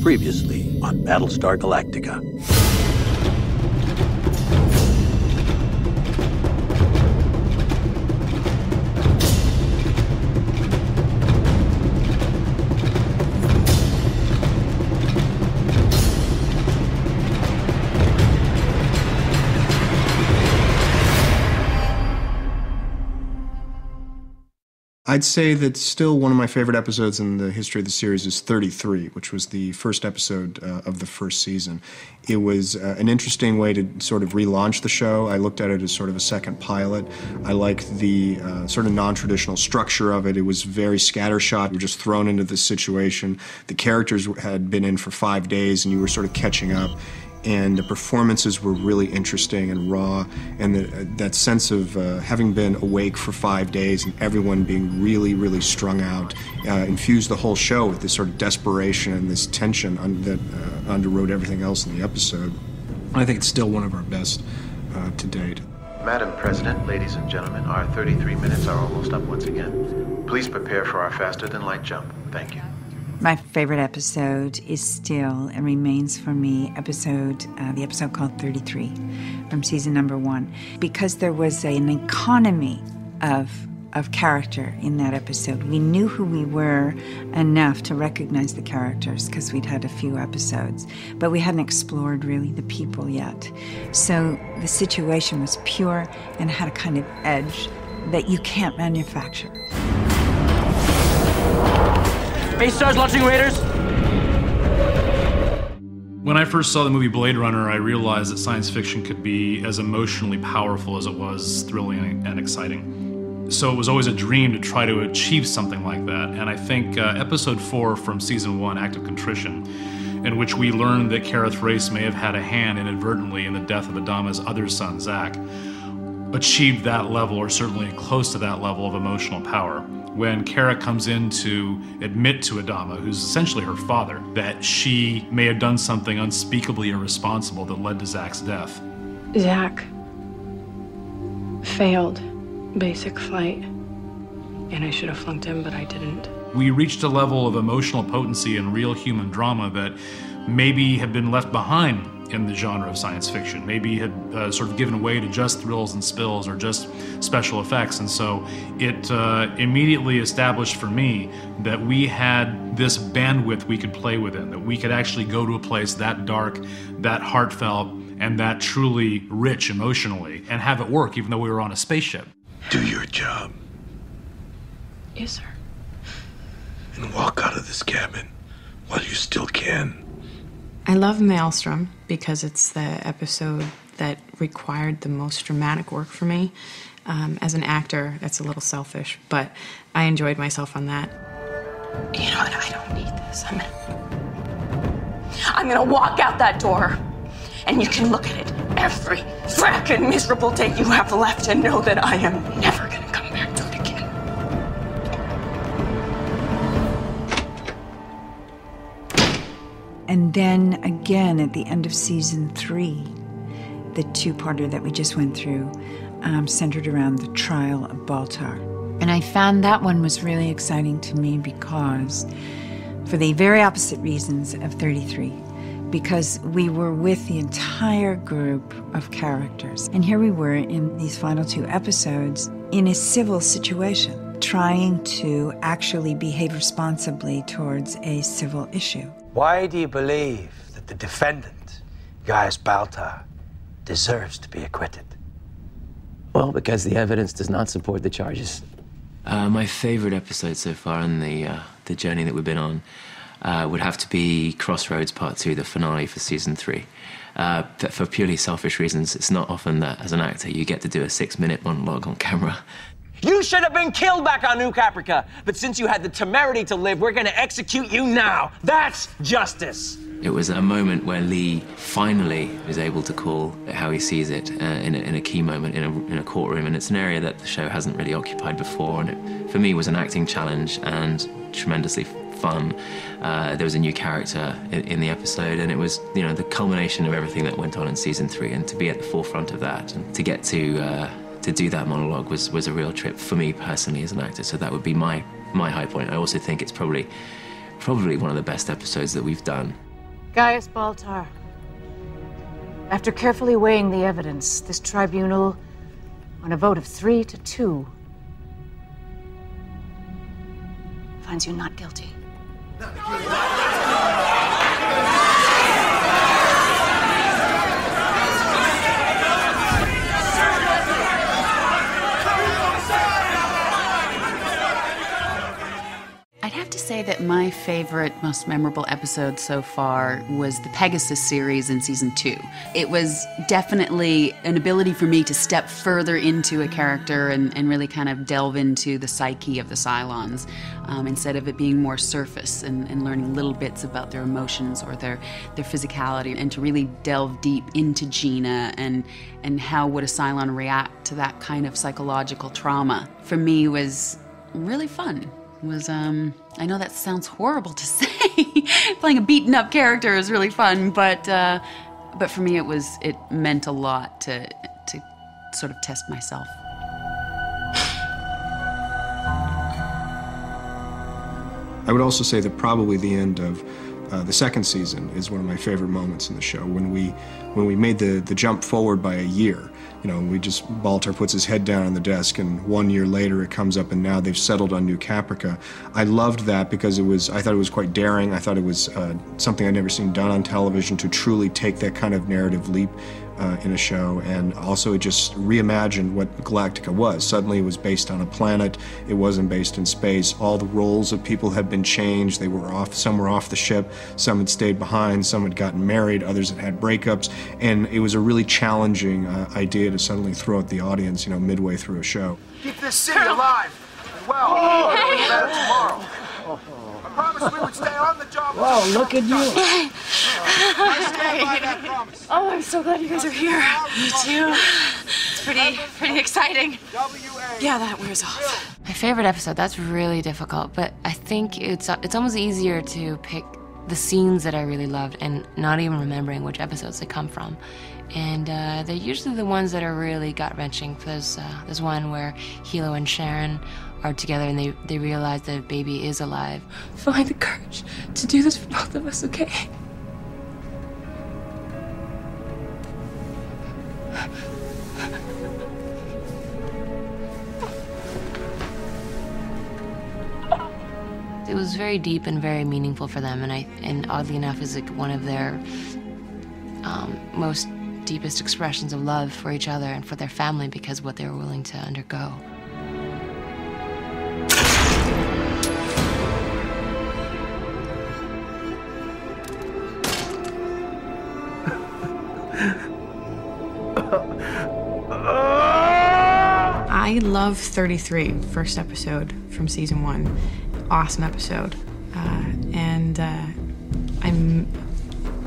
Previously on Battlestar Galactica. I'd say that still one of my favorite episodes in the history of the series is 33, which was the first episode of the first season. It was an interesting way to sort of relaunch the show. I looked at it as sort of a second pilot. I liked the sort of non-traditional structure of it. It was very scattershot. You were just thrown into this situation. The characters had been in for 5 days, and you were sort of catching up. And the performances were really interesting and raw, and that sense of having been awake for 5 days and everyone being really, really strung out infused the whole show with this sort of desperation and this tension that underrode everything else in the episode. I think it's still one of our best to date. Madam President, ladies and gentlemen, our 33 minutes are almost up once again. Please prepare for our faster-than-light jump. Thank you. My favorite episode is still and remains for me the episode called 33 from season number 1, because there was an economy of character in that episode. We knew who we were enough to recognize the characters because we'd had a few episodes, but we hadn't explored really the people yet. So the situation was pure and had a kind of edge that you can't manufacture. Base stars launching Raiders. When I first saw the movie Blade Runner, I realized that science fiction could be as emotionally powerful as it was thrilling and exciting. So it was always a dream to try to achieve something like that. And I think episode 4 from season 1, Act of Contrition, in which we learned that Kareth Race may have had a hand inadvertently in the death of Adama's other son, Zach, achieved that level, or certainly close to that level of emotional power. When Kara comes in to admit to Adama, who's essentially her father, that she may have done something unspeakably irresponsible that led to Zach's death. Zach failed basic flight, and I should have flunked him, but I didn't. We reached a level of emotional potency and real human drama that maybe had been left behind in the genre of science fiction, maybe had sort of given way to just thrills and spills or just special effects. And so it immediately established for me that we had this bandwidth we could play within, that we could actually go to a place that dark, that heartfelt, and that truly rich emotionally, and have it work even though we were on a spaceship. Do your job. Yes, sir. And walk out of this cabin while you still can. I love Maelstrom because it's the episode that required the most dramatic work for me. As an actor, that's a little selfish, but I enjoyed myself on that. You know what? I don't need this. I'm gonna walk out that door, and you can look at it every frackin' miserable day you have left and know that I am never gonna come back to it again. And then again at the end of season 3, the two-parter that we just went through centered around the trial of Baltar. And I found that one was really exciting to me because, for the very opposite reasons of 33, because we were with the entire group of characters. And here we were in these final 2 episodes in a civil situation, trying to actually behave responsibly towards a civil issue. Why do you believe that the defendant, Gaius Baltar, deserves to be acquitted? Well, because the evidence does not support the charges. My favorite episode so far in the journey that we've been on would have to be Crossroads Part 2, the finale for season 3. For purely selfish reasons, it's not often that as an actor you get to do a 6-minute monologue on camera. You should have been killed back on New Caprica, but since you had the temerity to live, we're gonna execute you now. That's justice. It was a moment where Lee finally was able to call it how he sees it in a key moment in a courtroom, and it's an area that the show hasn't really occupied before, and it, for me, was an acting challenge and tremendously fun. There was a new character in the episode, and it was, you know, the culmination of everything that went on in season 3, and to be at the forefront of that and to get to do that monologue was a real trip for me personally as an actor. So that would be my high point. I also think it's probably one of the best episodes that we've done. Gaius Baltar, after carefully weighing the evidence, this tribunal, on a vote of 3-2, finds you not guilty. I'd have to say that my favorite, most memorable episode so far was the Pegasus series in season 2. It was definitely an ability for me to step further into a character and really kind of delve into the psyche of the Cylons, instead of it being more surface and learning little bits about their emotions or their physicality, and to really delve deep into Gina and how would a Cylon react to that kind of psychological trauma, for me was really fun. I know that sounds horrible to say. Playing a beaten up character is really fun, but for me it meant a lot to sort of test myself. I would also say that probably the end of the second season is one of my favorite moments in the show, when we made the jump forward by a year. You know, Baltar puts his head down on the desk, and 1 year later it comes up, and now they've settled on New Caprica. I loved that because I thought it was quite daring. I thought it was something I'd never seen done on television, to truly take that kind of narrative leap in a show, and also it just reimagined what Galactica was. Suddenly it was based on a planet, it wasn't based in space. All the roles of people had been changed. Some were off the ship, some had stayed behind, some had gotten married, others had had breakups, and it was a really challenging idea to suddenly throw at the audience, midway through a show. Keep this city alive and well. We'll be better tomorrow. I promised we would stay on the job. Whoa, look at you. I stand by that promise. Oh, I'm so glad you guys are here. Me too. It's pretty exciting. Yeah, that wears off. My favorite episode, that's really difficult, but I think it's almost easier to pick the scenes that I really loved and not even remembering which episodes they come from. And they're usually the ones that are really gut-wrenching. There's one where Hilo and Sharon are together and they realize that a baby is alive. Find the courage to do this for both of us, okay? It was very deep and very meaningful for them, and oddly enough is like one of their most deepest expressions of love for each other and for their family, because of what they were willing to undergo. I love 33, first episode from season 1. Awesome episode.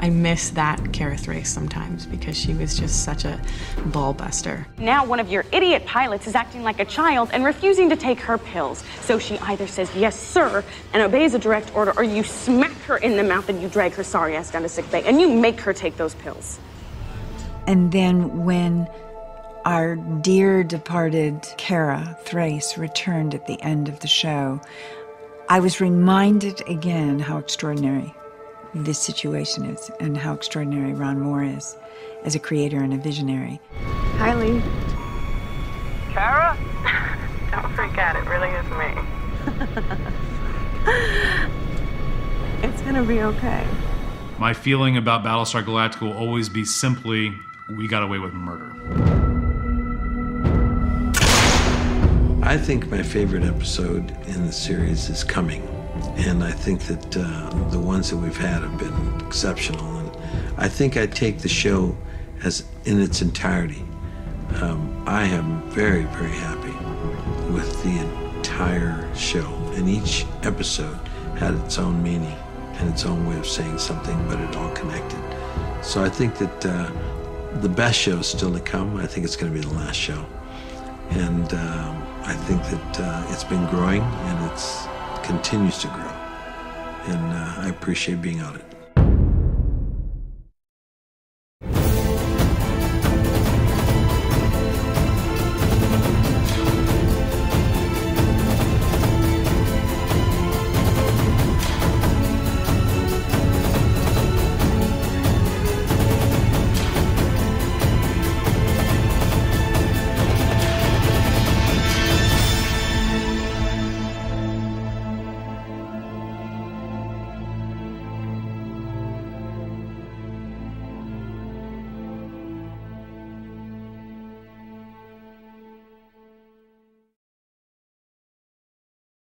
I miss that Kara Thrace sometimes because she was just such a ball buster. Now one of your idiot pilots is acting like a child and refusing to take her pills. So she either says yes, sir, and obeys a direct order, or you smack her in the mouth and you drag her sorry ass down to sickbay and you make her take those pills. And then when our dear departed Kara Thrace returned at the end of the show, I was reminded again how extraordinary this situation is and how extraordinary Ron Moore is as a creator and a visionary. Hi, Lee. Kara? Don't freak out, it really is me. It's gonna be okay. My feeling about Battlestar Galactica will always be simply, we got away with murder. I think my favorite episode in the series is Coming. And I think that the ones that we've had have been exceptional. And I think I take the show as in its entirety. I am very, very happy with the entire show. And each episode had its own meaning and its own way of saying something, but it all connected. So I think that the best show is still to come. I think it's going to be the last show. And I think that it's been growing and it continues to grow. And I appreciate being on it.